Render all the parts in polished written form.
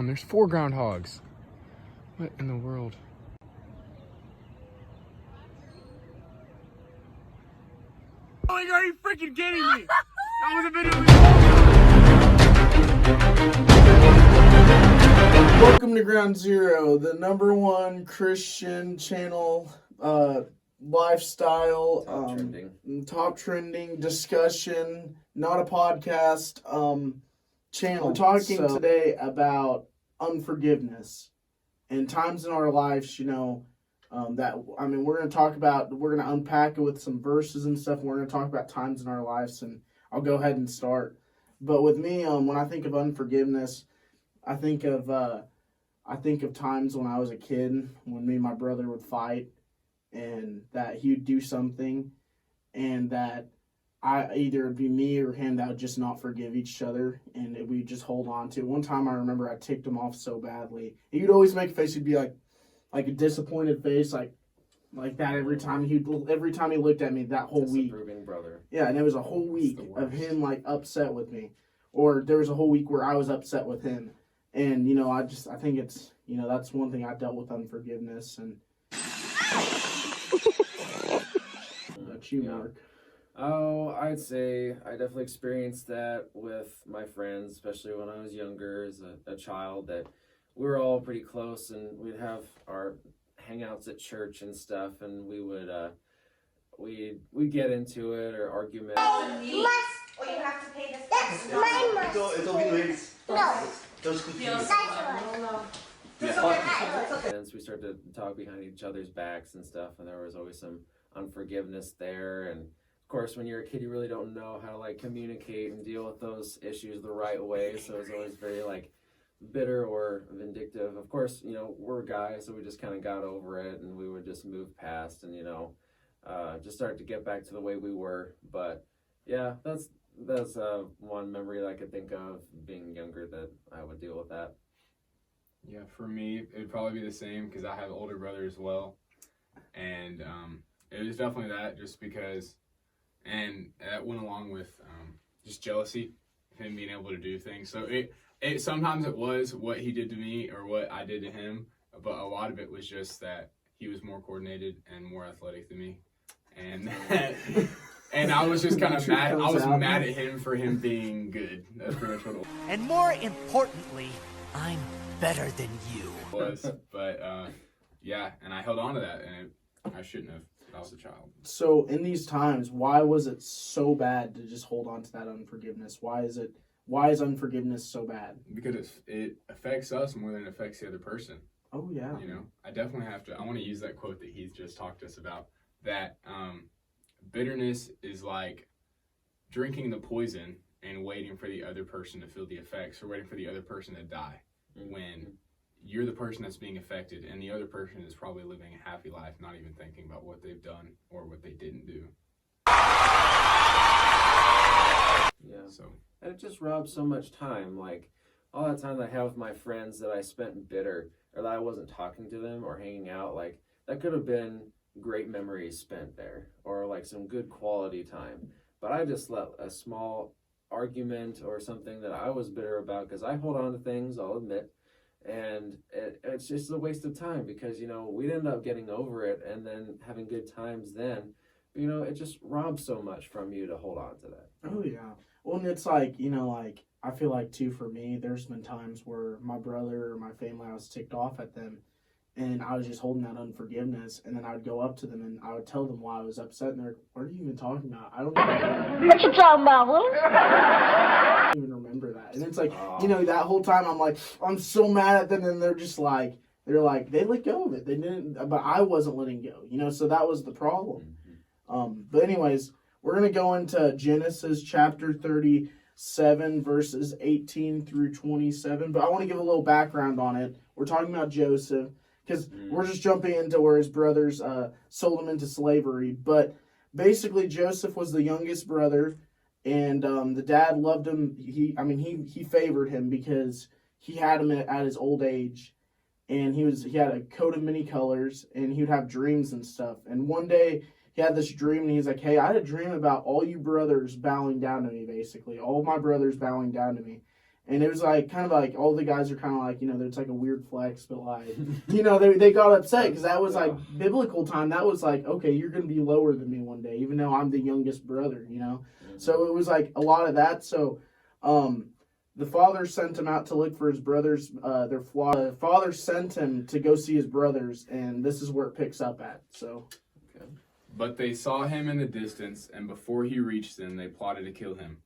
There's 4 groundhogs. What in the world? Oh my god, are you freaking kidding me? That was a video. Welcome to Ground Zero, the #1 Christian channel, lifestyle, top trending discussion, not a podcast, channel. We're talking today about unforgiveness and times in our lives, we're going to unpack it with some verses and stuff. We're going to talk about times in our lives, and I'll go ahead and start. But with me, when I think of unforgiveness, I think of times when I was a kid, when me and my brother would fight, and that he would do something, and that either it'd be me or him that would just not forgive each other, and we'd just hold on to it. One time I remember I ticked him off so badly. He'd always make a face. He'd be like a disappointed face, like that every time he looked at me that whole week. Brother. Yeah, and it was a whole week of him upset with me, or there was a whole week where I was upset with him, and I think it's that's one thing I dealt with, unforgiveness. And that's you, Mark. Oh, I'd say I definitely experienced that with my friends, especially when I was younger as a child, that we were all pretty close, and we'd have our hangouts at church and stuff, and we would we'd get into it or argument. Or you have to pay this. That's my must. It'll be late. No. Just confused. And so we started to talk behind each other's backs and stuff, and there was always some unforgiveness there. And of course, when you're a kid, you really don't know how to communicate and deal with those issues the right way. So it was always very bitter or vindictive. Of course, we're guys, so we just kind of got over it, and we would just move past and just start to get back to the way we were. But yeah, that's one memory that I could think of being younger that I would deal with that. Yeah, for me, it would probably be the same because I have an older brother as well. And it was definitely that, just because, and that went along with just jealousy, him being able to do things. So it sometimes it was what he did to me or what I did to him, but a lot of it was just that he was more coordinated and more athletic than me. And and I was just kind of mad. I was mad at him for him being good. That's pretty much what it was. And more importantly, I'm better than you. But yeah, and I held on to that, and I shouldn't have. I was a child. So in these times, why was it so bad to just hold on to that unforgiveness? Why is unforgiveness so bad? Because it affects us more than it affects the other person. Oh yeah. I definitely have to. I want to use that quote that Heath just talked to us about. That bitterness is like drinking the poison and waiting for the other person to feel the effects, or waiting for the other person to die. When you're the person that's being affected, and the other person is probably living a happy life, not even thinking about what they've done or what they didn't do. Yeah. So. And it just robs so much time. All that time that I have with my friends that I spent bitter, or that I wasn't talking to them or hanging out, that could have been great memories spent there, or some good quality time. But I just let a small argument or something that I was bitter about, because I hold on to things, I'll admit, and it's just a waste of time, because we'd end up getting over it and then having good times then, but it just robs so much from you to hold on to that. Oh yeah. Well, and it's I feel like too, for me, there's been times where my brother or my family, I was ticked off at them, and I was just holding that unforgiveness, and then I would go up to them and I would tell them why I was upset, and they're like, "What are you even talking about? I don't even What you talking about, I don't even remember that." And it's that whole time I'm like, I'm so mad at them, and they're just they let go of it. They didn't, but I wasn't letting go, so that was the problem. But anyways, we're going to go into Genesis chapter 37, verses 18 through 27. But I want to give a little background on it. We're talking about Joseph, because we're just jumping into where his brothers sold him into slavery. But basically, Joseph was the youngest brother, and the dad loved him. He favored him because he had him at his old age, and he had a coat of many colors, and he would have dreams and stuff. And one day he had this dream, and he's like, "Hey, I had a dream about all you brothers bowing down to me, basically. All of my brothers bowing down to me." And it was like kind of like all the guys are kind of like, it's like a weird flex, but like, they got upset because that was like biblical time. That was like, okay, you're going to be lower than me one day, even though I'm the youngest brother, So it was like a lot of that. So the father sent him out to look for his brothers, their flock. The father sent him to go see his brothers, and this is where it picks up at. So. But they saw him in the distance, and before he reached them, they plotted to kill him.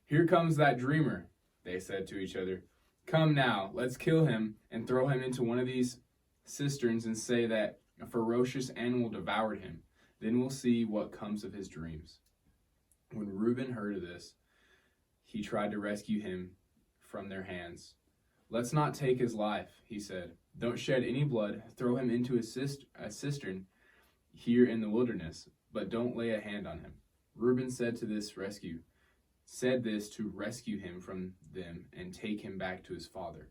"Here comes that dreamer," they said to each other. "Come now, let's kill him and throw him into one of these cisterns and say that a ferocious animal devoured him. Then we'll see what comes of his dreams." When Reuben heard of this, he tried to rescue him from their hands. "Let's not take his life," he said. "Don't shed any blood. Throw him into a cistern here in the wilderness, but don't lay a hand on him." Reuben said this to rescue him from them and take him back to his father.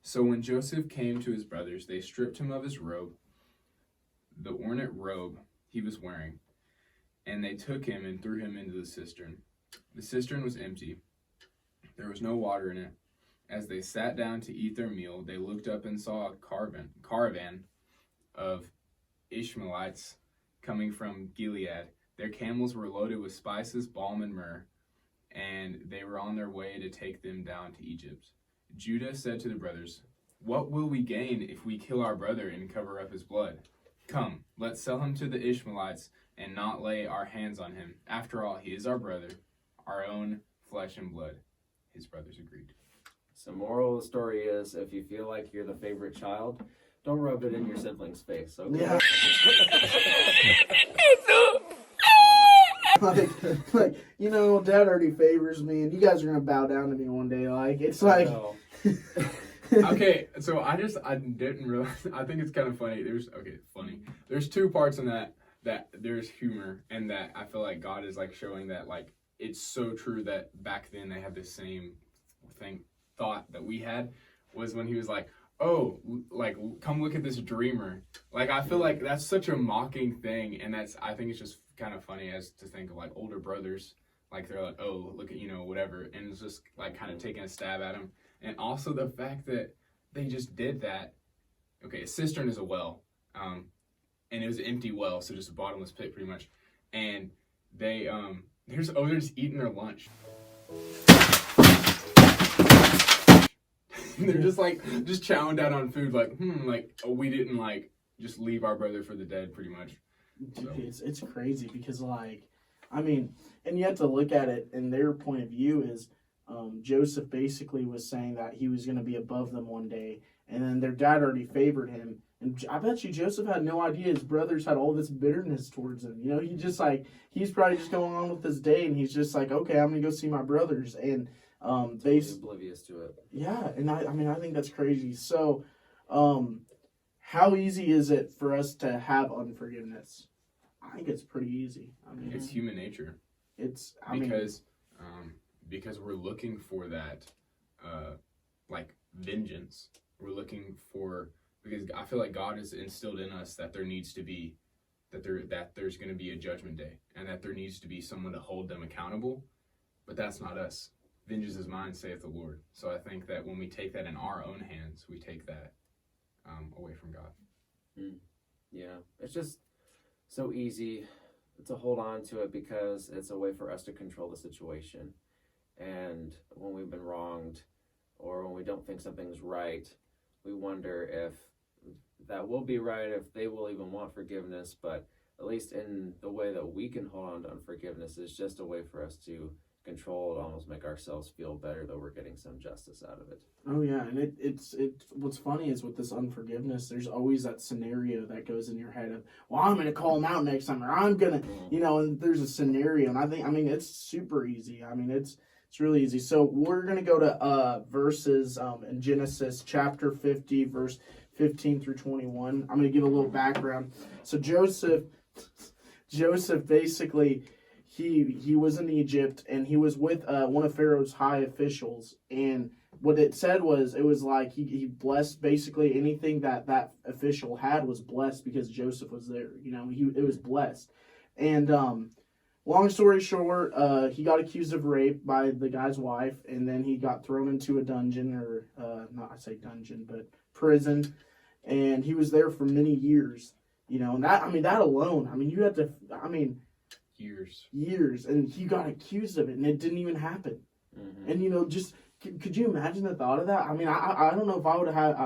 So when Joseph came to his brothers, they stripped him of his robe, the ornate robe he was wearing, and they took him and threw him into the cistern. The cistern was empty. There was no water in it. As they sat down to eat their meal, they looked up and saw a caravan of Ishmaelites coming from Gilead. Their camels were loaded with spices, balm, and myrrh, and they were on their way to take them down to Egypt. Judah said to the brothers, "What will we gain if we kill our brother and cover up his blood? Come, let's sell him to the Ishmaelites and not lay our hands on him. After all, he is our brother, our own flesh and blood." His brothers agreed. So moral of the story is, if you feel like you're the favorite child, don't rub it in your sibling's face, okay? Yeah. Dad already favors me, and you guys are gonna bow down to me one day. Like it's like. Okay, so I didn't realize. I think it's kind of funny. Funny. There's two parts in that there's humor, and that I feel like God is like showing that like it's so true that back then they had the same thought that we had, was when he was like, "Oh, like come look at this dreamer." Like I feel like that's such a mocking thing, and I think it's just kind of funny as to think of like older brothers, like they're like, "Oh, look at whatever," and it's just like kind of taking a stab at him. And also the fact that they just did that. Okay, a cistern is a well, and it was an empty well, so just a bottomless pit pretty much. And they're just eating their lunch. They're just chowing down on food, we didn't just leave our brother for the dead, pretty much. So. It's crazy because and you have to look at it, and their point of view is. Joseph basically was saying that he was going to be above them one day, and then their dad already favored him. And I bet you Joseph had no idea his brothers had all this bitterness towards him. He just he's probably just going on with his day, and he's just like, okay, I'm going to go see my brothers. And oblivious to it. Yeah, and I think that's crazy. So, how easy is it for us to have unforgiveness? I think it's pretty easy. It's human nature. Because we're looking for that, vengeance. We're looking for, because I feel like God has instilled in us that there needs to be, that there's going to be a judgment day, and that there needs to be someone to hold them accountable. But that's not us. Vengeance is mine, saith the Lord. So I think that when we take that in our own hands, we take that away from God. Yeah, it's just so easy to hold on to it because it's a way for us to control the situation. And when we've been wronged or when we don't think something's right, we wonder if that will be right, if they will even want forgiveness. But at least in the way that we can hold on to unforgiveness is just a way for us to control it, almost make ourselves feel better that we're getting some justice out of it. Oh yeah, and it's what's funny is with this unforgiveness, there's always that scenario that goes in your head of, well, I'm gonna call him out next time, or I'm gonna, and there's a scenario, and I think, it's super easy. It's really easy. So we're going to go to verses in Genesis chapter 50, verse 15 through 21. I'm going to give a little background. So Joseph basically, he was in Egypt, and he was with one of Pharaoh's high officials. And what it said was, it was like he blessed basically anything that official had was blessed because Joseph was there. It was blessed. And long story short, he got accused of rape by the guy's wife, and then he got thrown into a dungeon, or not I say dungeon, but prison, and he was there for many years. You know, and that alone, you have to, years, and he got accused of it, and it didn't even happen. Mm-hmm. And just could you imagine the thought of that? I don't know if I would have.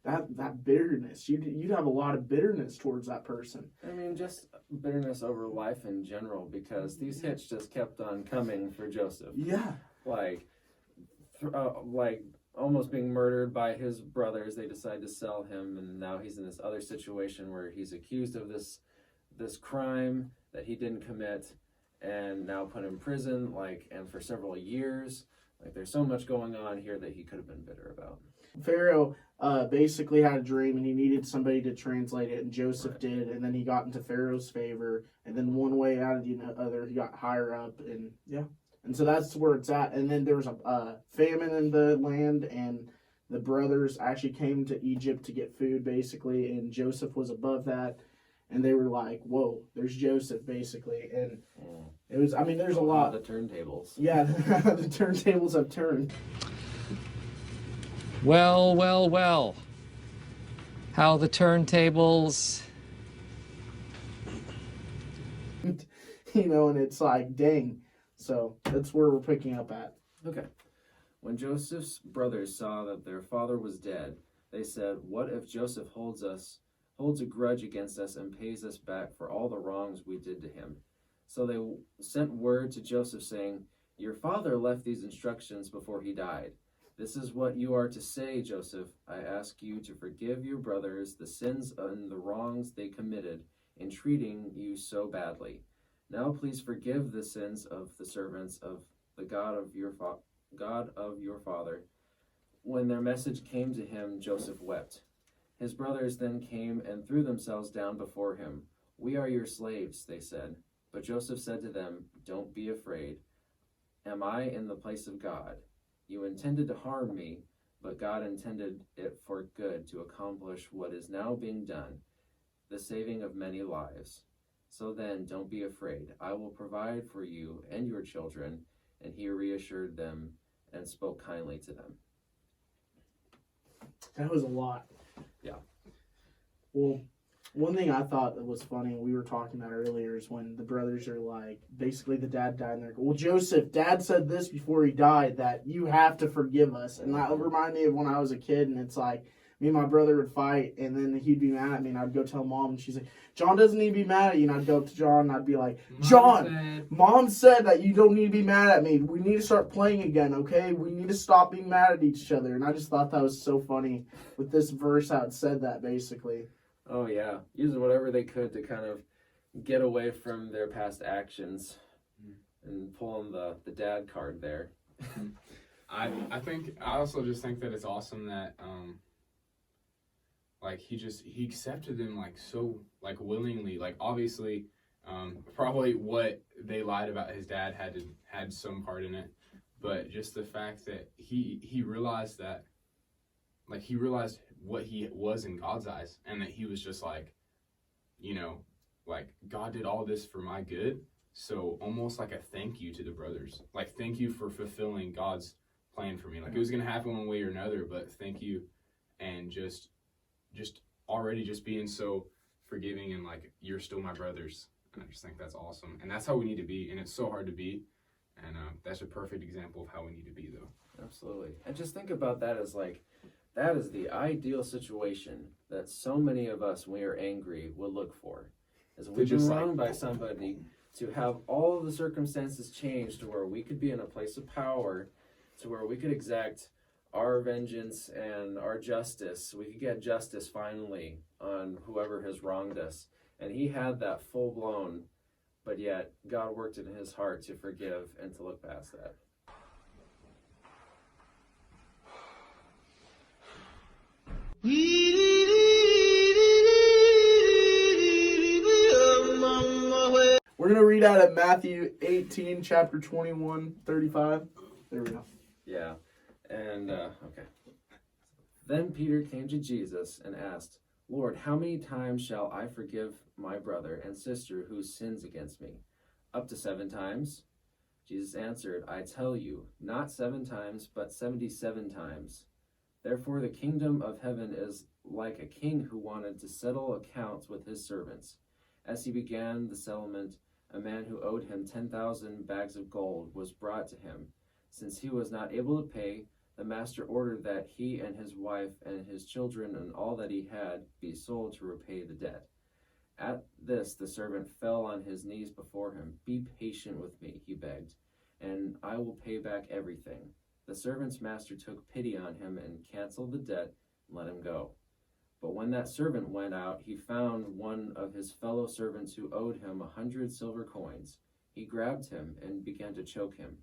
That bitterness, you'd have a lot of bitterness towards that person. Just bitterness over life in general, because these hits just kept on coming for Joseph. Yeah, Like almost being murdered by his brothers. They decide to sell him, and now he's in this other situation where he's accused of this crime that he didn't commit, and now put in prison, and for several years. There's so much going on here that he could have been bitter about. Pharaoh basically had a dream, and he needed somebody to translate it, and Joseph did, and then he got into Pharaoh's favor, and then one way out of the other, he got higher up, and yeah. And so that's where it's at. And then there was a famine in the land, and the brothers actually came to Egypt to get food, basically, and Joseph was above that. And they were like, whoa, there's Joseph, basically. And it was, there's a lot. The turntables. Yeah, the turntables have turned. Well, well, well. How the turntables... And it's like, dang. So that's where we're picking up at. Okay. When Joseph's brothers saw that their father was dead, they said, "What if Joseph holds a grudge against us and pays us back for all the wrongs we did to him?" So they sent word to Joseph saying, "Your father left these instructions before he died. This is what you are to say, Joseph. I ask you to forgive your brothers the sins and the wrongs they committed in treating you so badly. Now please forgive the sins of the servants of the God of your father." When their message came to him, Joseph wept. His brothers then came and threw themselves down before him. "We are your slaves," they said. But Joseph said to them, "Don't be afraid. Am I in the place of God? You intended to harm me, but God intended it for good to accomplish what is now being done, the saving of many lives. So then, don't be afraid. I will provide for you and your children." And he reassured them and spoke kindly to them. That was a lot. Yeah. Well, one thing I thought that was funny, we were talking about earlier, is when the brothers are like, basically the dad died, and they're like, "Well, Joseph, Dad said this before he died, that you have to forgive us." And that reminded me of when I was a kid, and it's like, me and my brother would fight, and then he'd be mad at me, and I'd go tell Mom, and she's like, "John doesn't need to be mad at you." And I'd go up to John, and I'd be like, "John, Mom said that you don't need to be mad at me. We need to start playing again, okay? We need to stop being mad at each other." And I just thought that was so funny with this verse, how it said that, basically. Oh, yeah. Using whatever they could to kind of get away from their past actions and pulling the dad card there. I also just think that it's awesome that he accepted them so willingly. Obviously probably what they lied about his dad had some part in it, but just the fact that he realized that he realized what he was in God's eyes, and that he was just God did all this for my good. So almost like a thank you to the brothers, thank you for fulfilling God's plan for me. It was gonna happen one way or another, but thank you. And just already just being so forgiving, and you're still my brothers. And I just think that's awesome, and that's how we need to be. And it's so hard to be, and that's a perfect example of how we need to be, though. Absolutely. And just think about that as that is the ideal situation that so many of us, when we are angry, would look for. As we've been wronged by somebody, to have all of the circumstances change to where we could be in a place of power, to where we could exact our vengeance and our justice. We could get justice finally on whoever has wronged us. And he had that full blown, but yet God worked in his heart to forgive and to look past that. We're going to read out of Matthew 18, chapter 21, 35. There we go. Yeah. And, okay. Then Peter came to Jesus and asked, "Lord, how many times shall I forgive my brother and sister who sins against me? Up to 7 times? Jesus answered, I tell you, not 7 times, but 77 times. Therefore the kingdom of heaven is like a king who wanted to settle accounts with his servants. As he began the settlement, a man who owed him 10,000 bags of gold was brought to him. Since he was not able to pay, the master ordered that he and his wife and his children and all that he had be sold to repay the debt. At this, the servant fell on his knees before him. Be patient with me, he begged, and I will pay back everything. The servant's master took pity on him and canceled the debt and let him go. But when that servant went out, he found one of his fellow servants who owed him 100 silver coins. He grabbed him and began to choke him.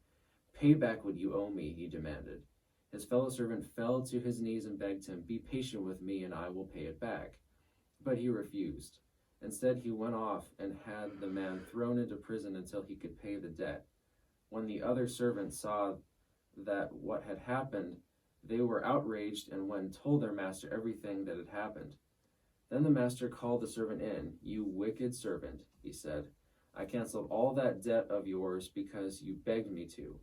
Pay back what you owe me, he demanded. His fellow servant fell to his knees and begged him, be patient with me and I will pay it back. But he refused. Instead, he went off and had the man thrown into prison until he could pay the debt. When the other servants saw that what had happened, they were outraged and went and told their master everything that had happened. Then the master called the servant in. You wicked servant, he said. I canceled all that debt of yours because you begged me to.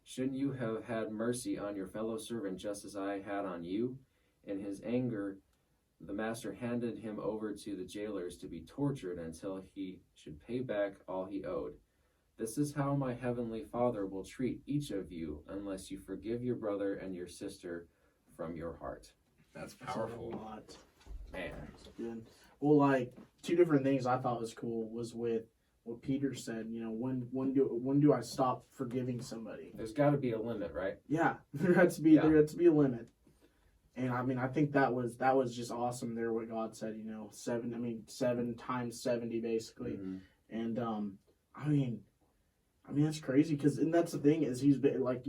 Shouldn't you have had mercy on your fellow servant just as I had on you? In his anger, the master handed him over to the jailers to be tortured until he should pay back all he owed. This is how my heavenly Father will treat each of you unless you forgive your brother and your sister from your heart. That's That's a powerful. lot. Man. Good. Well, like, two different things I thought was cool was with what Peter said. You know, when do I stop forgiving somebody? There's got to be a limit, right? Yeah, there had to be a limit. And I mean, I think that was just awesome there what God said. You know, 7 times 70 basically. Mm-hmm. And I mean that's crazy because and that's the thing is he's been like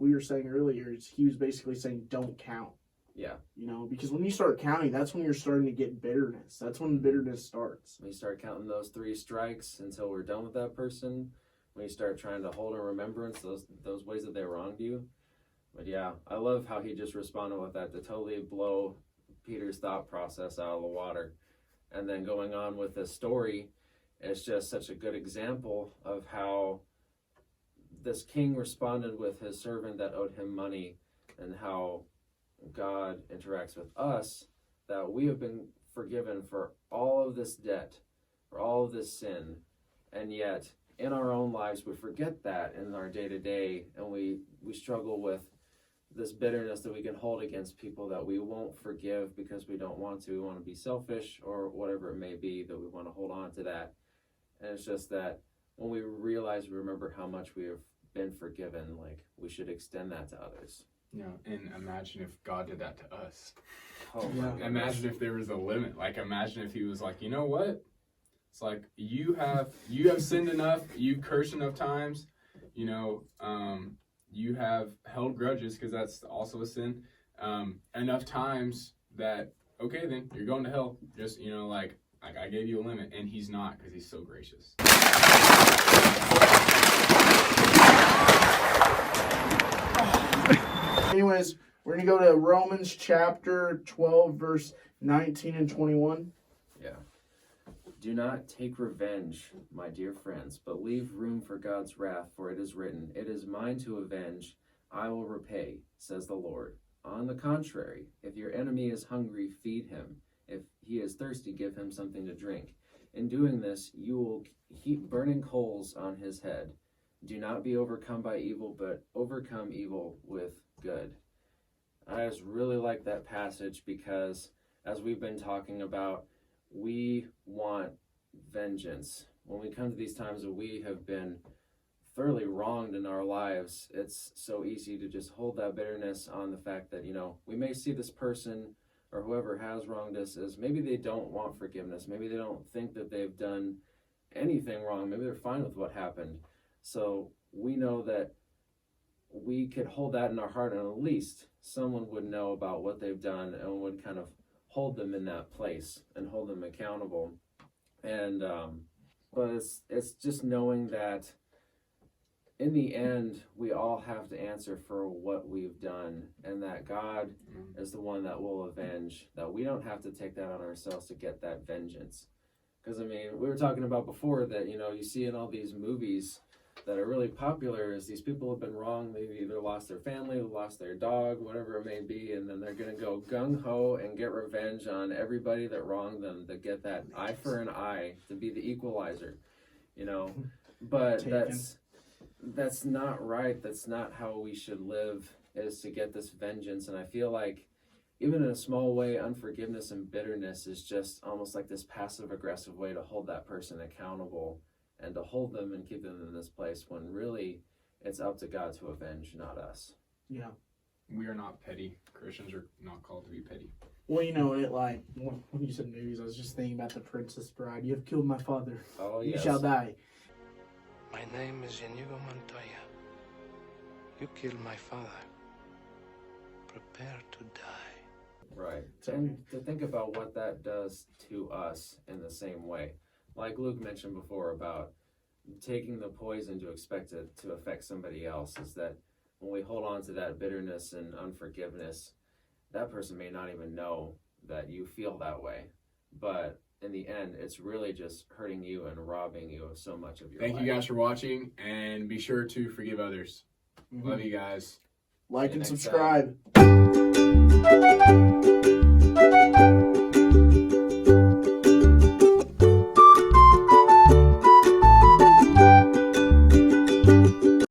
we were saying earlier, he was basically saying don't count. Yeah. You know, because when you start counting, that's when you're starting to get bitterness. That's when bitterness starts. When you start counting those 3 strikes until we're done with that person, when you start trying to hold in remembrance those ways that they wronged you. But yeah, I love how he just responded with that to totally blow Peter's thought process out of the water. And then going on with this story, it's just such a good example of how this king responded with his servant that owed him money and how God interacts with us, that we have been forgiven for all of this debt, for all of this sin, and yet in our own lives we forget that in our day-to-day, and we struggle with this bitterness that we can hold against people that we won't forgive because we don't want to. We want to be selfish or whatever it may be, that we want to hold on to that. And it's just that when we remember how much we have been forgiven, like we should extend that to others. Yeah, and imagine if God did that to us. Oh, Yeah. my goodness. Imagine if there was a limit. Like, imagine if he was like, you know what? It's like you have sinned enough. You've cursed enough times. You know, you have held grudges because that's also a sin. Enough times that okay, then you're going to hell. Just like I gave you a limit, and he's not because he's so gracious. Anyways, we're going to go to Romans chapter 12, verse 19 and 21. Yeah. Do not take revenge, my dear friends, but leave room for God's wrath, for it is written, it is mine to avenge, I will repay, says the Lord. On the contrary, if your enemy is hungry, feed him. If he is thirsty, give him something to drink. In doing this, you will heap burning coals on his head. Do not be overcome by evil, but overcome evil with good. I just really like that passage because, as we've been talking about, we want vengeance. When we come to these times that we have been thoroughly wronged in our lives, it's so easy to just hold that bitterness on the fact that, we may see this person or whoever has wronged us as maybe they don't want forgiveness. Maybe they don't think that they've done anything wrong. Maybe they're fine with what happened. So we know that we could hold that in our heart, and at least someone would know about what they've done and would kind of hold them in that place and hold them accountable. And but it's just knowing that in the end we all have to answer for what we've done, and that God is the one that will avenge, that we don't have to take that on ourselves to get that vengeance. Because, I mean, we were talking about before that, you know, you see in all these movies that are really popular is these people have been wrong. They've either lost their family, lost their dog, whatever it may be, and then they're going to go gung-ho and get revenge on everybody that wronged them, to get that eye for an eye, to be the equalizer, you know. But that's not right. That's not how we should live, is to get this vengeance. And I feel like even in a small way, unforgiveness and bitterness is just almost like this passive-aggressive way to hold that person accountable and to hold them and keep them in this place, when really it's up to God to avenge, not us. Yeah. We are not petty. Christians are not called to be petty. Well, you know, it like when you said movies, I was just thinking about The Princess Bride. You have killed my father. Oh, You yes. shall die. My name is Inigo Montoya. You killed my father. Prepare to die. Right. So- And to think about what that does to us in the same way. Like Luke mentioned before about taking the poison to expect it to affect somebody else, is that when we hold on to that bitterness and unforgiveness, that person may not even know that you feel that way. But in the end, it's really just hurting you and robbing you of so much of your life. Thank you guys for watching, and be sure to forgive others. Love you guys. Like See you and next subscribe.